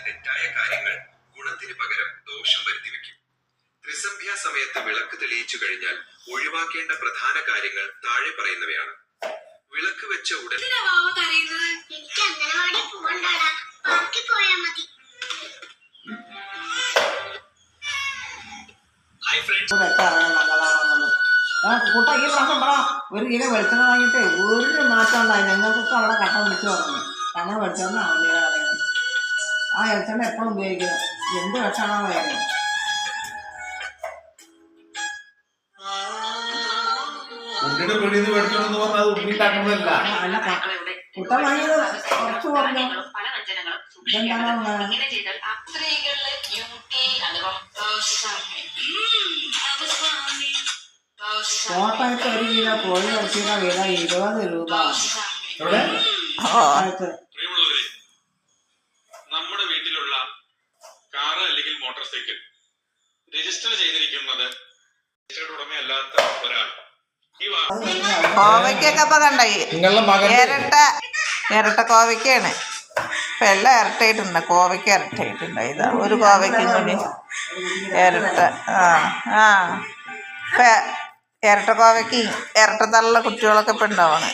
തെറ്റായ കാര്യങ്ങൾ ഗുണത്തിന് പകരം ദോഷം വരുത്തിവെക്കും. ത്രിസന്ധ്യാ സമയത്ത് വിളക്ക് തെളിയിച്ചു കഴിഞ്ഞാൽ ഒഴിവാക്കേണ്ട പ്രധാന കാര്യങ്ങൾ താഴെ പറയുന്നവയാണ്. വിളക്ക് വെച്ച ഉടൻ കൂട്ട ഈ പ്രാവശ്യം ഇവിടെ 1 കിലോ വെളിച്ചെണ്ണ വാങ്ങിയിട്ട് ഒരു മാറ്റം ഉണ്ടായി. ഞങ്ങൾക്കൊക്കെ അവിടെ കട്ട വിളിച്ചു പറഞ്ഞു. കാരണം വെളിച്ചെണ്ണ വണ്ടിയുടെ കടയാണ്. ആ വെളിച്ചെണ്ണ എപ്പോഴും ഉപയോഗിക്കുന്നത്. എന്ത് വിഷമാണോ വേഗം കുട്ട വാങ്ങിയത് കുറച്ച് പറഞ്ഞു. കോട്ടയത്ത് 1 കിലോ കോഴി ഇറച്ചിയുടെ വില 20 രൂപ. നമ്മുടെ വീട്ടിലുള്ള കാറ് അല്ലെങ്കിൽ മോട്ടോർ സൈക്കിൾ രജിസ്റ്റർ ചെയ്തിരിക്കുന്നത് ഉടമയല്ലാത്ത ഒരാൾ കോവയ്ക്കൊക്കെ ഇപ്പൊ കണ്ടായി ഇരട്ട കോവയ്ക്കാണ്. ഇപ്പൊ എല്ലാം ഇരട്ടായിട്ടുണ്ട്. കോവയ്ക്ക് ഇരട്ടായിട്ടുണ്ട്. ഇതാ ഒരു കോവയ്ക്കും കൂടി ഇരട്ട. ഇപ്പൊ ഇരട്ട കോവയ്ക്ക് ഇരട്ട തള്ള കുട്ടികളൊക്കെ ഇപ്പൊ ഉണ്ടാവണം.